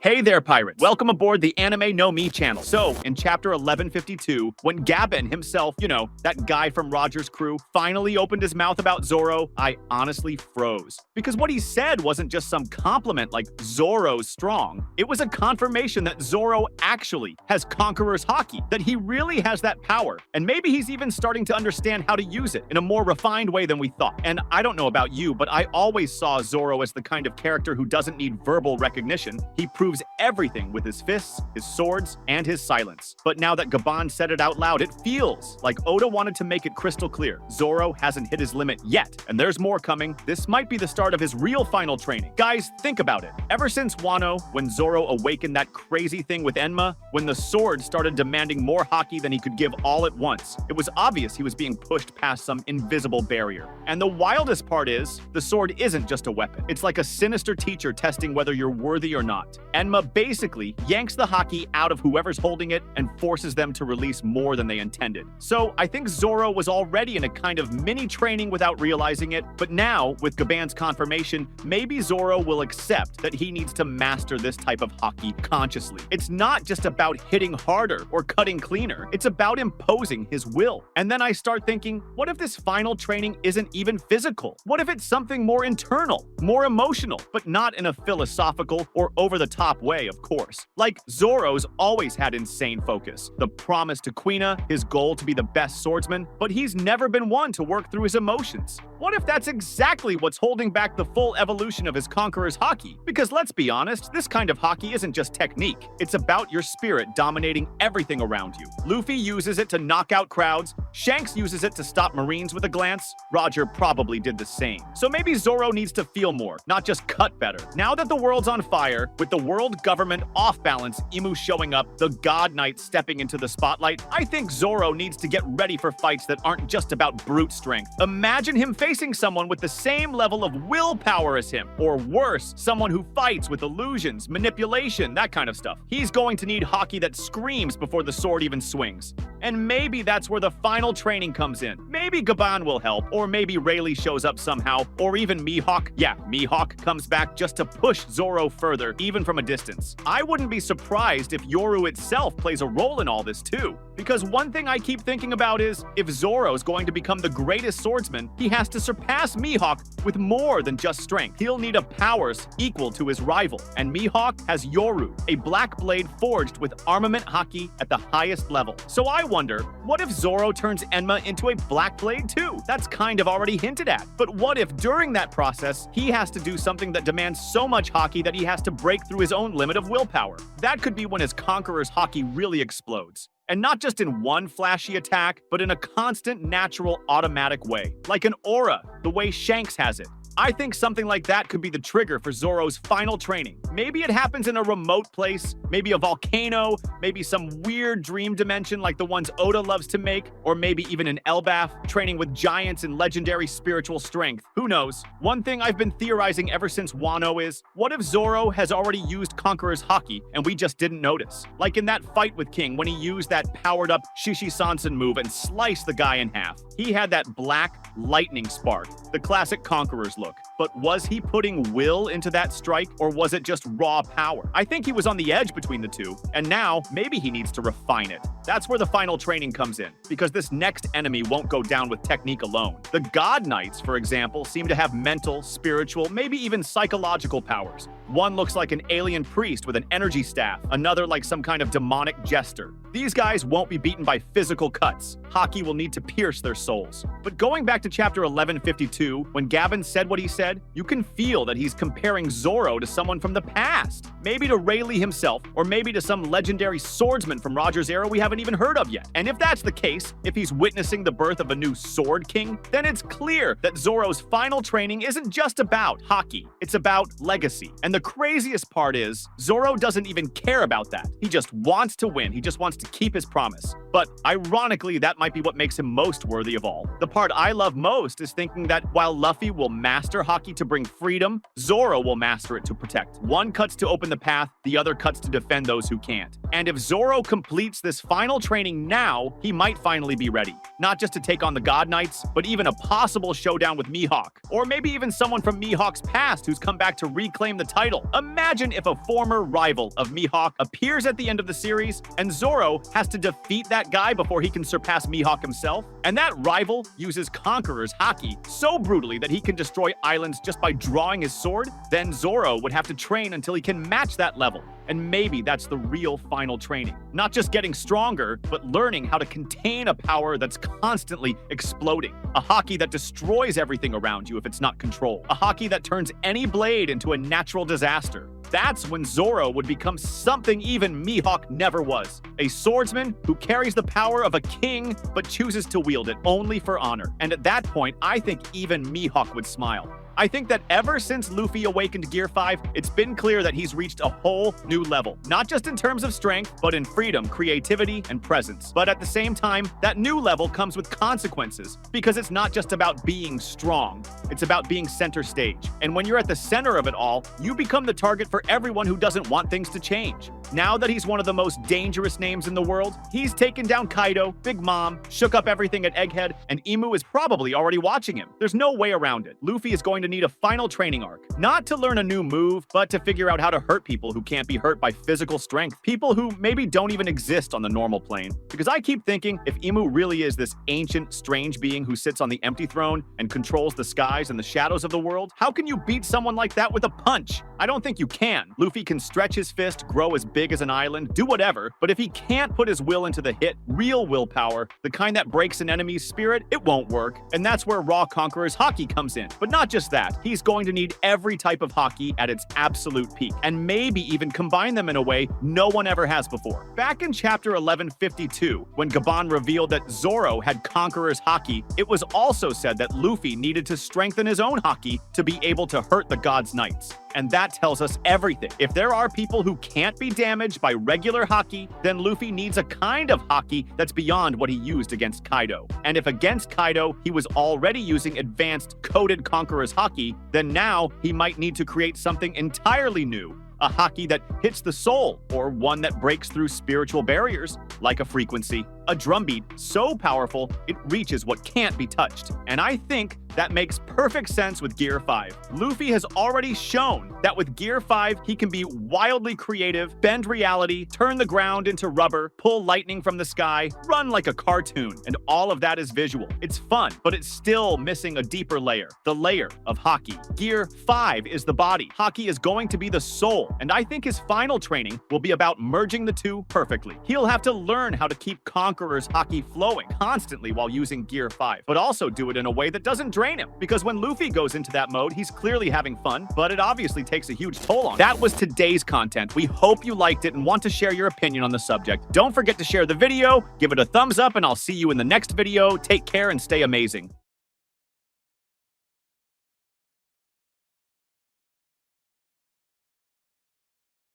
Hey there, pirates! Welcome aboard the Anime No Me channel. So, in chapter 1152, when Gabin himself, that guy from Roger's crew, finally opened his mouth about Zoro, I honestly froze. Because what he said wasn't just some compliment like Zoro's strong. It was a confirmation that Zoro actually has Conqueror's Haki, that he really has that power. And maybe he's even starting to understand how to use it in a more refined way than we thought. And I don't know about you, but I always saw Zoro as the kind of character who doesn't need verbal recognition. He proves everything with his fists, his swords, and his silence. But now that Gabon said it out loud, it feels like Oda wanted to make it crystal clear. Zoro hasn't hit his limit yet, and there's more coming. This might be the start of his real final training. Guys, think about it. Ever since Wano, when Zoro awakened that crazy thing with Enma, when the sword started demanding more Haki than he could give all at once, it was obvious he was being pushed past some invisible barrier. And the wildest part is, the sword isn't just a weapon. It's like a sinister teacher testing whether you're worthy or not. Enma basically yanks the Haki out of whoever's holding it and forces them to release more than they intended. So I think Zoro was already in a kind of mini training without realizing it, but now, with Gaban's confirmation, maybe Zoro will accept that he needs to master this type of Haki consciously. It's not just about hitting harder or cutting cleaner, it's about imposing his will. And then I start thinking, what if this final training isn't even physical? What if it's something more internal, more emotional, but not in a philosophical or over-the-top way, of course. Like, Zoro's always had insane focus. The promise to Quina, his goal to be the best swordsman, but he's never been one to work through his emotions. What if that's exactly what's holding back the full evolution of his Conqueror's Haki? Because let's be honest, this kind of Haki isn't just technique. It's about your spirit dominating everything around you. Luffy uses it to knock out crowds, Shanks uses it to stop Marines with a glance, Roger probably did the same. So maybe Zoro needs to feel more, not just cut better. Now that the world's on fire, with the world government off balance, Imu showing up, the God Knight stepping into the spotlight, I think Zoro needs to get ready for fights that aren't just about brute strength. Imagine him facing someone with the same level of willpower as him, or worse, someone who fights with illusions, manipulation, that kind of stuff. He's going to need Haki that screams before the sword even swings. And maybe that's where the final training comes in. Maybe Gabon will help, or maybe Rayleigh shows up somehow, or even Mihawk. Yeah, Mihawk comes back just to push Zoro further, even from a distance. I wouldn't be surprised if Yoru itself plays a role in all this too. Because one thing I keep thinking about is, if Zoro's going to become the greatest swordsman, he has to surpass Mihawk with more than just strength. He'll need a powers equal to his rival. And Mihawk has Yoru, a black blade forged with armament Haki at the highest level. So I wonder, what if Zoro turns Enma into a black blade too? That's kind of already hinted at. But what if during that process, he has to do something that demands so much Haki that he has to break through his own limit of willpower? That could be when his Conqueror's Haki really explodes. And not just in one flashy attack, but in a constant, natural, automatic way. Like an aura, the way Shanks has it. I think something like that could be the trigger for Zoro's final training. Maybe it happens in a remote place, maybe a volcano, maybe some weird dream dimension like the ones Oda loves to make, or maybe even an Elbaf, training with giants in legendary spiritual strength. Who knows? One thing I've been theorizing ever since Wano is, what if Zoro has already used Conqueror's Haki and we just didn't notice? Like in that fight with King when he used that powered-up Shishi Sansen move and sliced the guy in half. He had that black lightning spark, the classic Conqueror's look. But was he putting will into that strike, or was it just raw power? I think he was on the edge between the two, and now maybe he needs to refine it. That's where the final training comes in, because this next enemy won't go down with technique alone. The God Knights, for example, seem to have mental, spiritual, maybe even psychological powers. One looks like an alien priest with an energy staff, another like some kind of demonic jester. These guys won't be beaten by physical cuts. Haki will need to pierce their souls. But going back to chapter 1152, when Gabin said what he said, you can feel that he's comparing Zoro to someone from the past. Maybe to Rayleigh himself, or maybe to some legendary swordsman from Roger's era we haven't even heard of yet. And if that's the case, if he's witnessing the birth of a new Sword King, then it's clear that Zoro's final training isn't just about Haki. It's about legacy. And the craziest part is, Zoro doesn't even care about that. He just wants to win. He just wants to keep his promise. But ironically, that might be what makes him most worthy of all. The part I love most is thinking that while Luffy will master Haki haki to bring freedom, Zoro will master it to protect. One cuts to open the path, the other cuts to defend those who can't. And if Zoro completes this final training now, he might finally be ready. Not just to take on the God Knights, but even a possible showdown with Mihawk. Or maybe even someone from Mihawk's past who's come back to reclaim the title. Imagine if a former rival of Mihawk appears at the end of the series, and Zoro has to defeat that guy before he can surpass Mihawk himself. And that rival uses Conqueror's haki so brutally that he can destroy islands just by drawing his sword. Then Zoro would have to train until he can match that level. And maybe that's the real final training. Not just getting stronger, but learning how to contain a power that's constantly exploding. A haki that destroys everything around you if it's not controlled. A haki that turns any blade into a natural disaster. That's when Zoro would become something even Mihawk never was. A swordsman who carries the power of a king, but chooses to wield it only for honor. And at that point, I think even Mihawk would smile. I think that ever since Luffy awakened Gear 5, it's been clear that he's reached a whole new level. Not just in terms of strength, but in freedom, creativity, and presence. But at the same time, that new level comes with consequences, because it's not just about being strong, it's about being center stage. And when you're at the center of it all, you become the target for everyone who doesn't want things to change. Now that he's one of the most dangerous names in the world, he's taken down Kaido, Big Mom, shook up everything at Egghead, and Imu is probably already watching him. There's no way around it. Luffy is going to need a final training arc. Not to learn a new move, but to figure out how to hurt people who can't be hurt by physical strength. People who maybe don't even exist on the normal plane. Because I keep thinking, if Imu really is this ancient, strange being who sits on the empty throne and controls the skies and the shadows of the world, how can you beat someone like that with a punch? I don't think you can. Luffy can stretch his fist, grow as big as an island, do whatever, but if he can't put his will into the hit, real willpower, the kind that breaks an enemy's spirit, it won't work. And that's where Raw Conqueror's haki comes in. But not just that, he's going to need every type of haki at its absolute peak, and maybe even combine them in a way no one ever has before. Back in chapter 1152, when Gaban revealed that Zoro had Conqueror's haki, it was also said that Luffy needed to strengthen his own haki to be able to hurt the God's Knights. And that tells us everything. If there are people who can't be damaged by regular haki, then Luffy needs a kind of haki that's beyond what he used against Kaido. And if against Kaido, he was already using advanced coded Conqueror's haki, then now he might need to create something entirely new. A haki that hits the soul, or one that breaks through spiritual barriers, like a frequency. A drumbeat so powerful, it reaches what can't be touched. And I think that makes perfect sense with Gear 5. Luffy has already shown that with Gear 5, he can be wildly creative, bend reality, turn the ground into rubber, pull lightning from the sky, run like a cartoon, and all of that is visual. It's fun, but it's still missing a deeper layer, the layer of haki. Gear 5 is the body. Haki is going to be the soul, and I think his final training will be about merging the two perfectly. He'll have to learn how to keep Conqueror's haki flowing constantly while using Gear 5, but also do it in a way that doesn't drain him, because when Luffy goes into that mode, he's clearly having fun, but it obviously takes a huge toll on him. That was today's content. We hope you liked it and want to share your opinion on the subject. Don't forget to share the video, give it a thumbs up, and I'll see you in the next video. Take care and stay amazing.